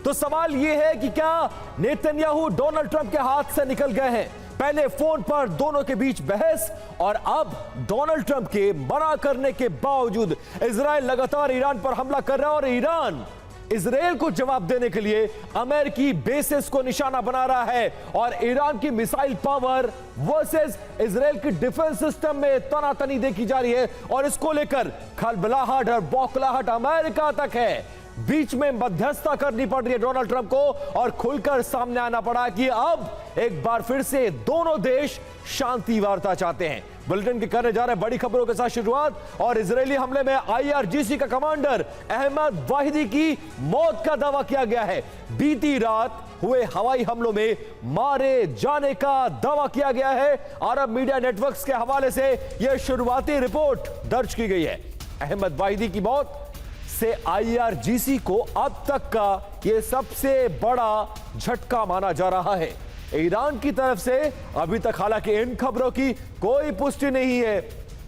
तो सवाल यह है कि क्या नेतन्याहू डोनाल्ड ट्रंप के हाथ से निकल गए हैं? पहले फोन पर दोनों के बीच बहस और अब डोनाल्ड ट्रंप के मना करने के बावजूद इजराइल लगातार ईरान पर हमला कर रहा है और ईरान इजराइल को जवाब देने के लिए अमेरिकी बेसिस को निशाना बना रहा है और ईरान की मिसाइल पावर वर्सेस इजराइल की डिफेंस सिस्टम में तनातनी देखी जा रही है और इसको लेकर खलबलाहट और बौखलाहट अमेरिका तक है। बीच में मध्यस्थता करनी पड़ रही है डोनाल्ड ट्रंप को और खुलकर सामने आना पड़ा कि अब एक बार फिर से दोनों देश शांति वार्ता चाहते हैं। बुलेटिन के करने जा रहे हैं बड़ी खबरों के साथ शुरुआत और इजरायली हमले में IRGC का कमांडर अहमद वाहिदी की मौत का दावा किया गया है। बीती रात हुए हवाई हमलों में मारे जाने का दावा किया गया है। अरब मीडिया नेटवर्क्स के हवाले से यह शुरुआती रिपोर्ट दर्ज की गई है। अहमद वाहिदी की मौत से IRGC को अब तक का यह सबसे बड़ा झटका माना जा रहा है। ईरान की तरफ से अभी तक हालांकि इन खबरों की कोई पुष्टि नहीं है।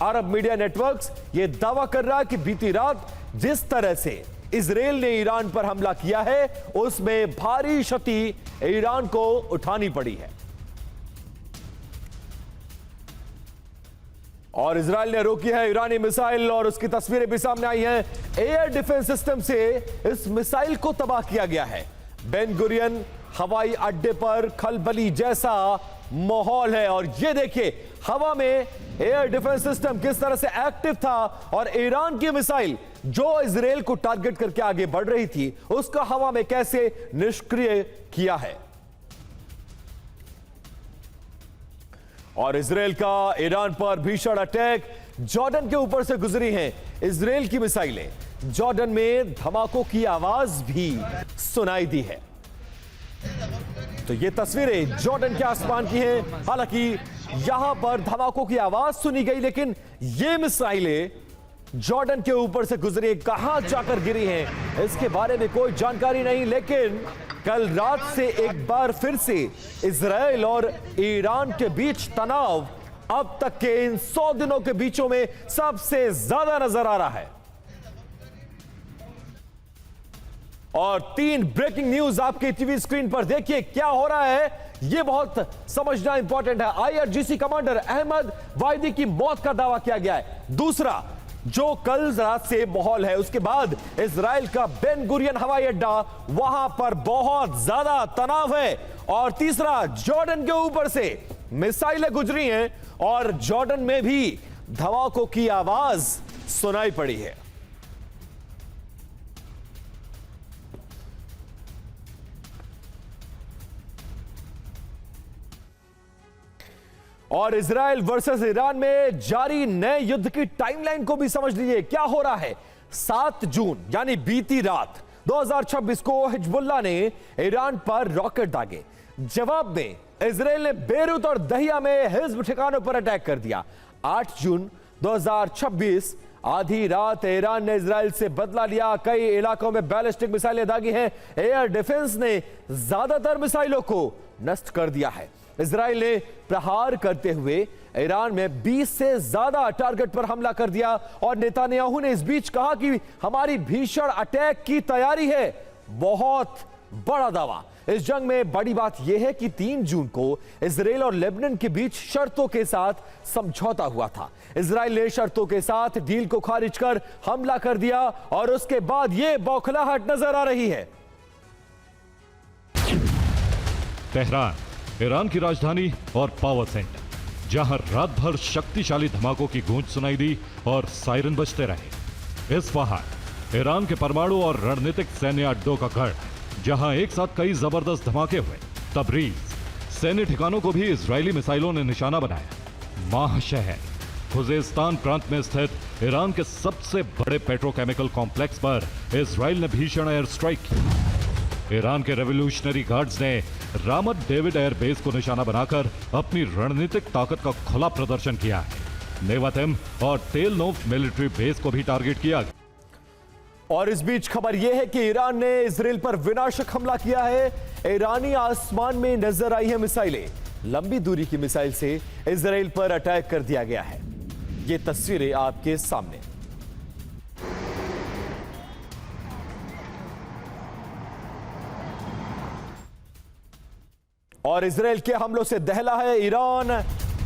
अरब मीडिया नेटवर्क्स यह दावा कर रहा है कि बीती रात जिस तरह से इजराइल ने ईरान पर हमला किया है उसमें भारी क्षति ईरान को उठानी पड़ी है और इजराइल ने रोकी है ईरानी मिसाइल और उसकी तस्वीरें भी सामने आई हैं। एयर डिफेंस सिस्टम से इस मिसाइल को तबाह किया गया है। बेन गुरियन हवाई अड्डे पर खलबली जैसा माहौल है और ये देखिए हवा में एयर डिफेंस सिस्टम किस तरह से एक्टिव था और ईरान की मिसाइल जो इजराइल को टारगेट करके आगे बढ़ रही थी उसका हवा में कैसे निष्क्रिय किया है। और इजराइल का ईरान पर भीषण अटैक जॉर्डन के ऊपर से गुजरी हैं इजराइल की मिसाइलें। जॉर्डन में धमाकों की आवाज भी सुनाई दी है। तो ये तस्वीरें जॉर्डन के आसमान की हैं। हालांकि यहां पर धमाकों की आवाज सुनी गई लेकिन ये मिसाइलें जॉर्डन के ऊपर से गुजरी कहां जाकर गिरी हैं इसके बारे में कोई जानकारी नहीं। लेकिन कल रात से एक बार फिर से इजराइल और ईरान के बीच तनाव अब तक के इन 100 दिनों के बीचों में सबसे ज्यादा नजर आ रहा है। और 3 ब्रेकिंग न्यूज आपके टीवी स्क्रीन पर देखिए क्या हो रहा है, यह बहुत समझना इंपॉर्टेंट है। IRGC कमांडर अहमद वाहिदी की मौत का दावा किया गया है। दूसरा, जो कल रात से माहौल है उसके बाद इजराइल का बेन गुरियन हवाई अड्डा वहां पर बहुत ज्यादा तनाव है। और तीसरा, जॉर्डन के ऊपर से मिसाइलें गुजरी हैं और जॉर्डन में भी धमाकों की आवाज सुनाई पड़ी है। और इजराइल वर्सेस ईरान में जारी नए युद्ध की टाइमलाइन को भी समझ लीजिए क्या हो रहा है। 7 जून यानी बीती रात 2026 को हिजबुल्लाह ने ईरान पर रॉकेट दागे। जवाब में इजराइल ने बेरूत और दहिया में हिज्ब ठिकानों पर अटैक कर दिया। 8 जून 2026 आधी रात ईरान ने इजराइल से बदला लिया। कई इलाकों में बैलिस्टिक मिसाइलें दागी हैं। एयर डिफेंस ने ज्यादातर मिसाइलों को नष्ट कर दिया है। इजराइल ने प्रहार करते हुए ईरान में 20 से ज्यादा टारगेट पर हमला कर दिया और नेतन्याहू ने इस बीच कहा कि हमारी भीषण अटैक की तैयारी है। बहुत बड़ा दावा। इस जंग में बड़ी बात यह है कि 3 जून को इजराइल और लेबनान के बीच शर्तों के साथ समझौता हुआ था। इजराइल ने शर्तों के साथ डील को खारिज कर हमला कर दिया और उसके बाद यह बौखलाहट नजर आ रही है। तेहरान, ईरान की राजधानी और पावर सेंटर, जहां रात भर शक्तिशाली धमाकों की गूंज सुनाई दी और सायरन बजते रहे। इस्फहान, ईरान के परमाणु और रणनीतिक सैन्य अड्डों का गढ़, जहां एक साथ कई जबरदस्त धमाके हुए। तबरीज, सैन्य ठिकानों को भी इजरायली मिसाइलों ने निशाना बनाया। माह शहर, खुजेस्तान प्रांत में स्थित ईरान के सबसे बड़े पेट्रोकेमिकल कॉम्प्लेक्स पर इजराइल ने भीषण एयर स्ट्राइक की। ईरान के रेवोल्यूशनरी गार्ड्स ने रामत डेविड एयरबेस को निशाना बनाकर अपनी रणनीतिक ताकत का खुला प्रदर्शन किया है। नेवातेम और तेल नोव मिलिट्री बेस को भी टारगेट किया गया। और इस बीच खबर यह है कि ईरान ने इजराइल पर विनाशक हमला किया है। ईरानी आसमान में नजर आई है मिसाइलें। लंबी दूरी की मिसाइल से इजराइल पर अटैक कर दिया गया है। ये तस्वीरें आपके सामने। और इजराइल के हमलों से दहला है Iran.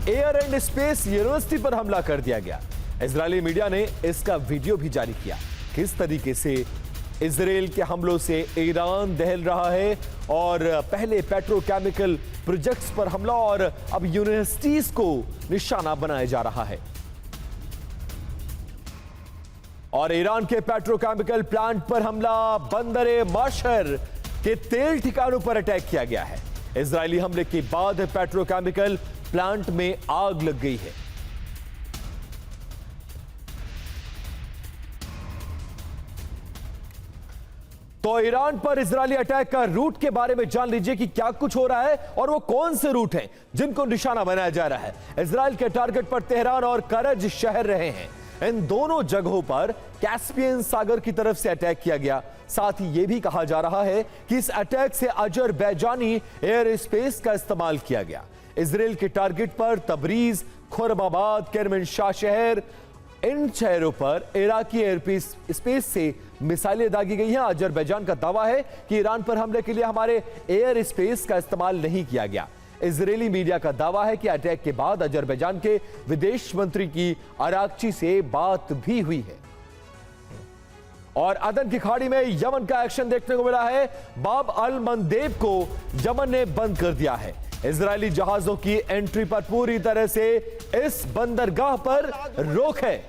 Air and space university पर हमला कर दिया गया। इजरायली मीडिया ने इसका वीडियो भी जारी किया। किस तरीके से इजराइल के हमलों से ईरान दहल रहा है और पहले पेट्रोकेमिकल प्रोजेक्ट्स पर हमला और अब यूनिवर्सिटीज को निशाना बनाया जा रहा है। और ईरान के पेट्रोकेमिकल प्लांट पर हमला, बंदरे माशर के तेल ठिकानों पर अटैक किया गया है। इजरायली हमले के बाद पेट्रोकेमिकल प्लांट में आग लग गई है। तो ईरान पर इजरायली अटैक का रूट के बारे में जान लीजिए कि क्या कुछ हो रहा है और वो कौन से रूट हैं जिनको निशाना बनाया जा रहा है। इजराइल के टारगेट पर तेहरान और करज शहर रहे हैं। इन दोनों जगहों पर कैस्पियन सागर की तरफ से अटैक किया गया। साथ ही यह भी कहा जा रहा है कि इस अटैक से अजरबैजानी एयर स्पेस का इस्तेमाल किया गया। इजराइल के टारगेट पर तबरीज, खुरमाबाद, केरमनशाह शहर, इन शहरों पर इराकी एयर स्पेस से मिसाइलें दागी गई हैं। अजरबैजान का दावा है कि ईरान पर हमले के लिए हमारे एयर स्पेस का इस्तेमाल नहीं किया गया। इजरायली मीडिया का दावा है कि अटैक के बाद अजरबैजान के विदेश मंत्री की अराकची से बात भी हुई है। और अदन की खाड़ी में यमन का एक्शन देखने को मिला है। बाब अल मंदेब को यमन ने बंद कर दिया है। इजरायली जहाजों की एंट्री पर पूरी तरह से इस बंदरगाह पर रोक है।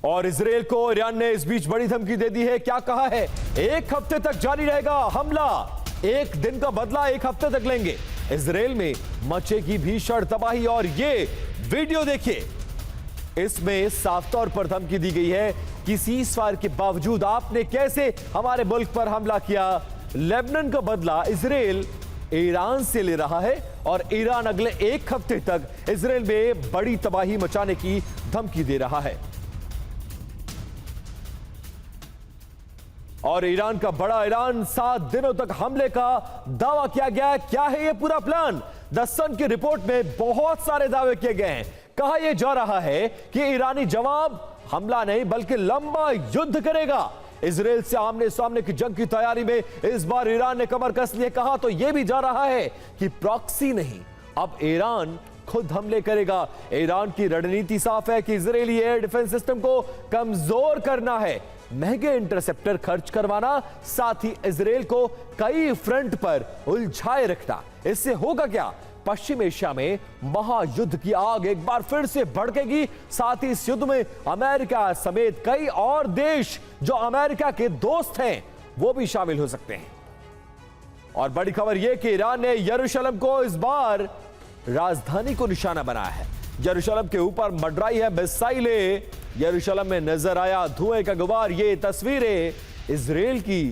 और इजराइल को ईरान ने इस बीच बड़ी धमकी दे दी है। क्या कहा है? 1 हफ्ते तक जारी रहेगा हमला, 1 दिन का बदला 1 हफ्ते तक लेंगे। इजराइल में मचेगी भीषण तबाही और ये वीडियो देखिए, इसमें साफ तौर पर धमकी दी गई है कि सीज़फायर के बावजूद आपने कैसे हमारे मुल्क पर हमला किया। लेबनान का बदला इजराइल ईरान से ले रहा है और ईरान अगले 1 हफ्ते तक इजराइल में बड़ी तबाही मचाने की धमकी दे रहा है। और ईरान का बड़ा ऐलान, 7 दिनों तक हमले का दावा किया गया। क्या है यह पूरा प्लान? द सन की रिपोर्ट में बहुत सारे दावे किए गए हैं। कहा यह जा रहा है कि ईरानी जवाब हमला नहीं बल्कि लंबा युद्ध करेगा। इजराइल से आमने सामने की जंग की तैयारी में इस बार ईरान ने कमर कस लिए। कहा तो यह भी जा रहा है कि प्रॉक्सी नहीं, अब ईरान खुद हमले करेगा। ईरान की रणनीति साफ है कि इजरायली एयर डिफेंस सिस्टम को कमजोर करना है, महंगे इंटरसेप्टर खर्च करवाना, साथ ही इजराइल को कई फ्रंट पर उलझाए रखना। इससे होगा क्या? पश्चिम एशिया में महायुद्ध की आग एक बार फिर से भड़केगी। साथ ही इस युद्ध में अमेरिका समेत कई और देश जो अमेरिका के दोस्त हैं वो भी शामिल हो सकते हैं। और बड़ी खबर यह कि ईरान ने यरूशलेम को इस बार राजधानी को निशाना बनाया है। यरूशलेम के ऊपर मंडराई है मिसाइलें। यरूशलेम में नजर आया धुएं का गुबार। ये तस्वीरें इजराइल की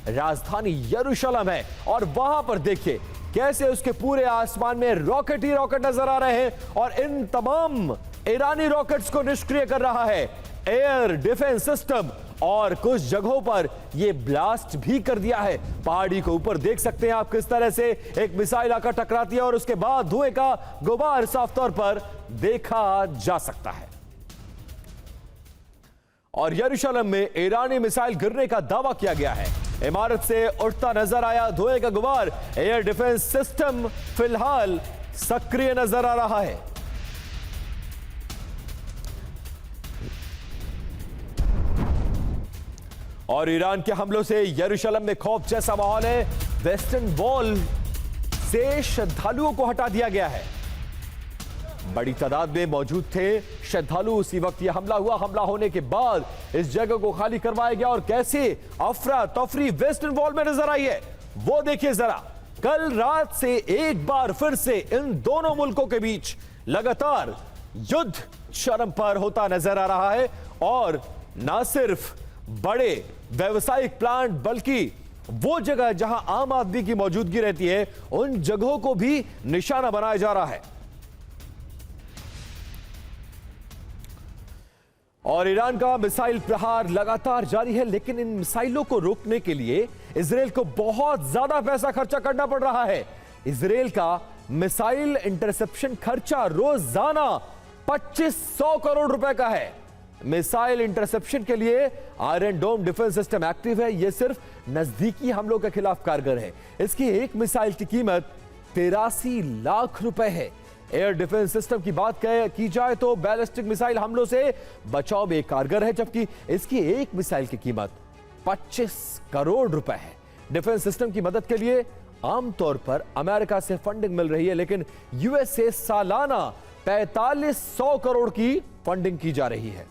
राजधानी यरूशलेम है और वहां पर देखिए कैसे उसके पूरे आसमान में रॉकेट ही रॉकेट नजर आ रहे हैं और इन तमाम ईरानी रॉकेट्स को निष्क्रिय कर रहा है एयर डिफेंस सिस्टम। और कुछ जगहों पर यह ब्लास्ट भी कर दिया है। पहाड़ी के ऊपर देख सकते हैं आप किस तरह से एक मिसाइल आकर टकराती है और उसके बाद धुएं का गुबार साफ तौर पर देखा जा सकता है। और यरूशलेम में ईरानी मिसाइल गिरने का दावा किया गया है। इमारत से उठता नजर आया धुएं का गुबार। एयर डिफेंस सिस्टम फिलहाल सक्रिय नजर आ रहा है। और ईरान के हमलों से यरूशलेम में खौफ जैसा माहौल है। वेस्टर्न वॉल से श्रद्धालुओं को हटा दिया गया है। बड़ी तादाद में मौजूद थे श्रद्धालु उसी वक्त यह हमला हुआ। हमला होने के बाद इस जगह को खाली करवाया गया और कैसे अफरा तफरी वेस्टर्न वॉल में नजर आई है वो देखिए जरा। कल रात से एक बार फिर से इन दोनों मुल्कों के बीच लगातार युद्ध चरम पर होता नजर आ रहा है। और ना सिर्फ बड़े व्यावसायिक प्लांट बल्कि वो जगह जहां आम आदमी की मौजूदगी रहती है उन जगहों को भी निशाना बनाया जा रहा है। और ईरान का मिसाइल प्रहार लगातार जारी है, लेकिन इन मिसाइलों को रोकने के लिए इजराइल को बहुत ज्यादा पैसा खर्चा करना पड़ रहा है। इजराइल का मिसाइल इंटरसेप्शन खर्चा रोजाना 2500 करोड़ रुपए का है। मिसाइल इंटरसेप्शन के लिए आयरन डोम डिफेंस सिस्टम एक्टिव है। यह सिर्फ नजदीकी हमलों के खिलाफ कारगर है। इसकी एक मिसाइल की कीमत 83 लाख रुपए है। एयर डिफेंस सिस्टम की बात की जाए तो बैलिस्टिक मिसाइल हमलों से बचाव में कारगर है, जबकि इसकी एक मिसाइल की कीमत 25 करोड़ रुपए है। डिफेंस सिस्टम की मदद के लिए आमतौर पर अमेरिका से फंडिंग मिल रही है, लेकिन यूएस से सालाना 4500 करोड़ की फंडिंग की जा रही है।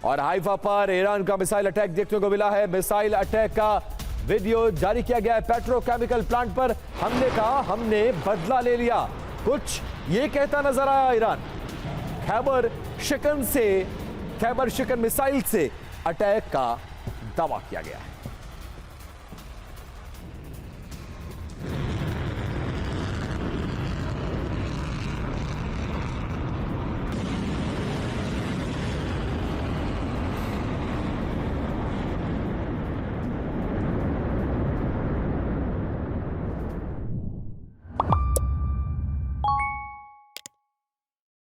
और हाइफा पर ईरान का मिसाइल अटैक देखने को मिला है। मिसाइल अटैक का वीडियो जारी किया गया है। पेट्रोकेमिकल प्लांट पर हमले का हमने बदला ले लिया, कुछ ये कहता नजर आया ईरान। खैबर शिकन मिसाइल से अटैक का दावा किया गया है।